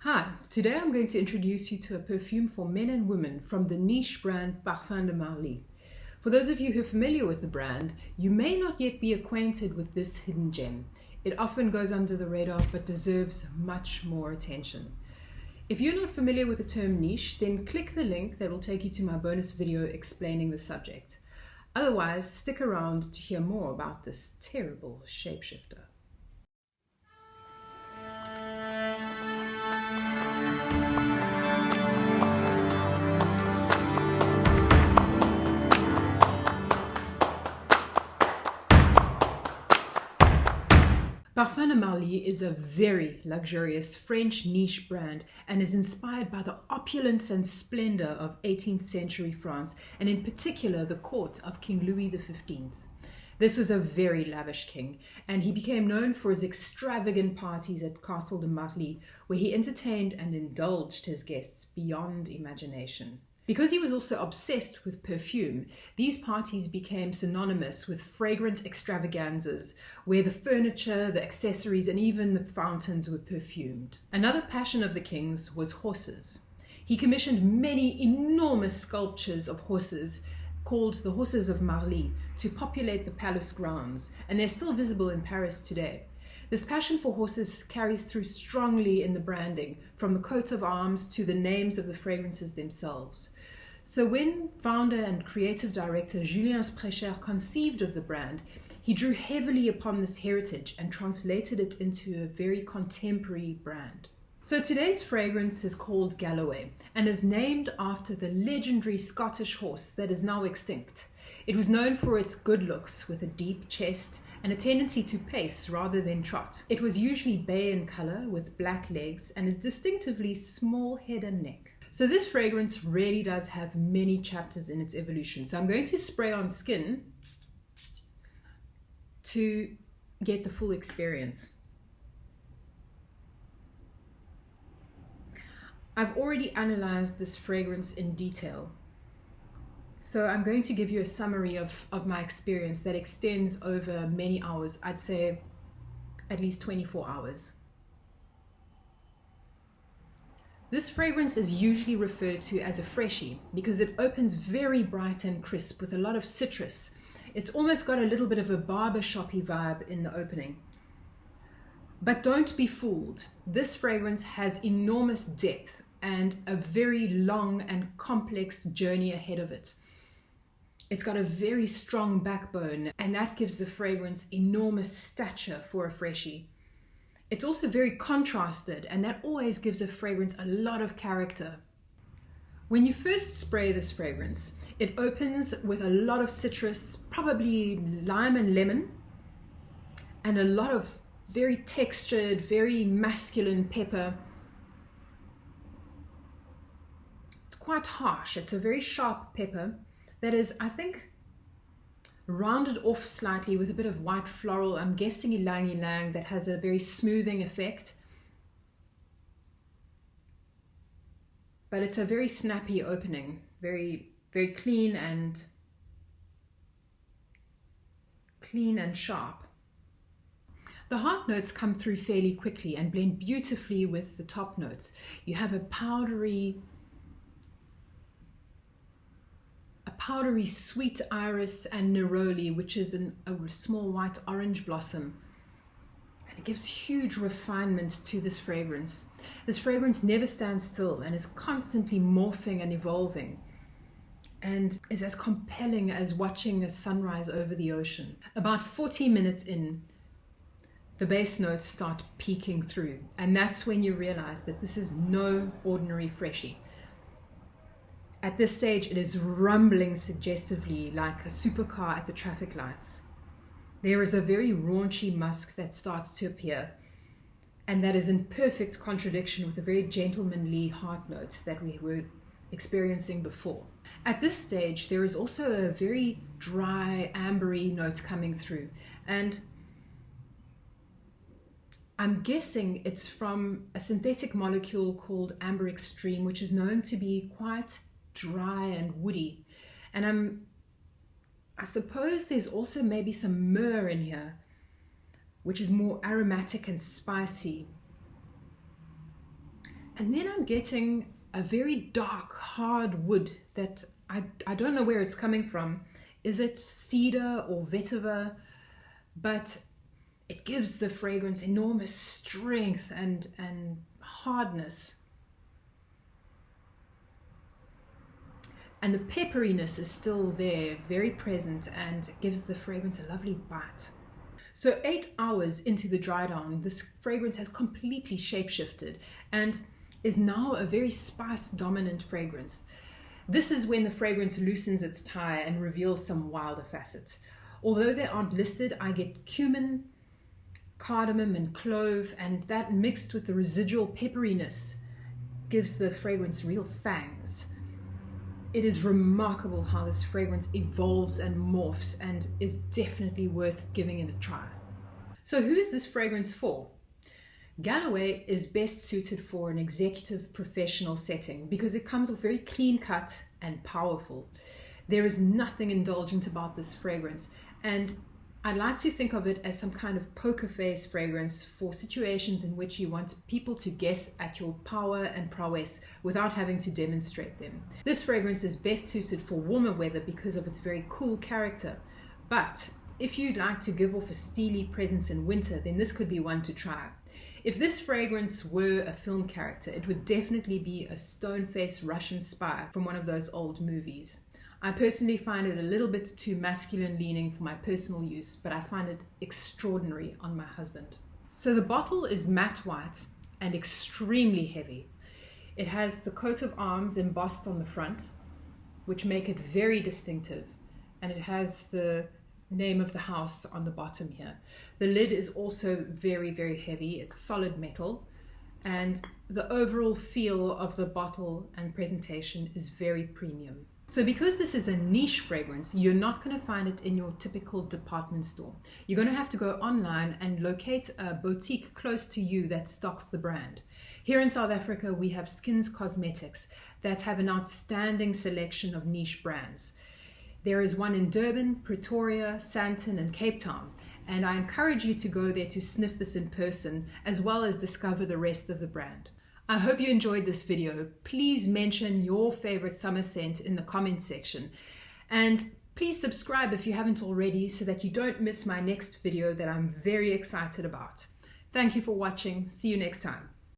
Hi, today I'm going to introduce you to a perfume for men and women from the niche brand Parfums de Marly. For those of you who are familiar with the brand, you may not yet be acquainted with this hidden gem. It often goes under the radar but deserves much more attention. If you're not familiar with the term niche, then click the link that will take you to my bonus video explaining the subject. Otherwise, stick around to hear more about this terrible shapeshifter. Parfums de Marly is a very luxurious French niche brand and is inspired by the opulence and splendor of 18th century France, and in particular the court of King Louis XV. This was a very lavish king, and he became known for his extravagant parties at Castle de Marly, where he entertained and indulged his guests beyond imagination. Because he was also obsessed with perfume, these parties became synonymous with fragrant extravaganzas, where the furniture, the accessories, and even the fountains were perfumed. Another passion of the king's was horses. He commissioned many enormous sculptures of horses, called the Horses of Marly, to populate the palace grounds, and they're still visible in Paris today. This passion for horses carries through strongly in the branding, from the coat of arms to the names of the fragrances themselves. So when founder and creative director Julien Sprecher conceived of the brand, he drew heavily upon this heritage and translated it into a very contemporary brand. So today's fragrance is called Galloway and is named after the legendary Scottish horse that is now extinct. It was known for its good looks with a deep chest and a tendency to pace rather than trot. It was usually bay in color with black legs and a distinctively small head and neck. So this fragrance really does have many chapters in its evolution. So I'm going to spray on skin to get the full experience. I've already analyzed this fragrance in detail. So I'm going to give you a summary of my experience that extends over many hours. I'd say at least 24 hours. This fragrance is usually referred to as a freshie because it opens very bright and crisp with a lot of citrus. It's almost got a little bit of a barbershop-y vibe in the opening. But don't be fooled. This fragrance has enormous depth and a very long and complex journey ahead of it. It's got a very strong backbone, and that gives the fragrance enormous stature for a freshie. It's also very contrasted, and that always gives a fragrance a lot of character. When you first spray this fragrance, it opens with a lot of citrus, probably lime and lemon, and a lot of very textured, very masculine pepper. It's quite harsh. It's a very sharp pepper that is, I think, rounded off slightly with a bit of white floral. I'm guessing ylang-ylang, that has a very smoothing effect. But it's a very snappy opening, very, very clean and sharp. The heart notes come through fairly quickly and blend beautifully with the top notes. You have a powdery sweet iris and neroli, which is a small white orange blossom. And it gives huge refinement to this fragrance. This fragrance never stands still and is constantly morphing and evolving, and is as compelling as watching a sunrise over the ocean. About 40 minutes in, the base notes start peeking through, and that's when you realize that this is no ordinary freshie. At this stage, it is rumbling suggestively like a supercar at the traffic lights. There is a very raunchy musk that starts to appear, and that is in perfect contradiction with the very gentlemanly heart notes that we were experiencing before. At this stage, there is also a very dry, ambery note coming through, and I'm guessing it's from a synthetic molecule called Amber Extreme, which is known to be quite dry and woody. And I suppose there's also maybe some myrrh in here, which is more aromatic and spicy. And then I'm getting a very dark, hard wood that I don't know where it's coming from. Is it cedar or vetiver? But it gives the fragrance enormous strength and hardness. And the pepperiness is still there, very present, and gives the fragrance a lovely bite. So 8 hours into the dry down, this fragrance has completely shapeshifted and is now a very spice dominant fragrance. This is when the fragrance loosens its tie and reveals some wilder facets. Although they aren't listed, I get cumin, cardamom and clove, and that mixed with the residual pepperiness gives the fragrance real fangs. It is remarkable how this fragrance evolves and morphs and is definitely worth giving it a try. So who is this fragrance for? Galloway is best suited for an executive professional setting because it comes off very clean cut and powerful. There is nothing indulgent about this fragrance, and I like to think of it as some kind of poker face fragrance for situations in which you want people to guess at your power and prowess without having to demonstrate them. This fragrance is best suited for warmer weather because of its very cool character. But if you'd like to give off a steely presence in winter, then this could be one to try. If this fragrance were a film character, it would definitely be a stone-faced Russian spy from one of those old movies. I personally find it a little bit too masculine leaning for my personal use, but I find it extraordinary on my husband. So the bottle is matte white and extremely heavy. It has the coat of arms embossed on the front, which make it very distinctive, and it has the name of the house on the bottom here. The lid is also very, very heavy. It's solid metal, and the overall feel of the bottle and presentation is very premium. So because this is a niche fragrance, you're not going to find it in your typical department store. You're going to have to go online and locate a boutique close to you that stocks the brand. Here in South Africa, we have Skins Cosmetics that have an outstanding selection of niche brands. There is one in Durban, Pretoria, Sandton, and Cape Town, and I encourage you to go there to sniff this in person as well as discover the rest of the brand. I hope you enjoyed this video. Please mention your favorite summer scent in the comments section, and please subscribe if you haven't already so that you don't miss my next video that I'm very excited about. Thank you for watching. See you next time.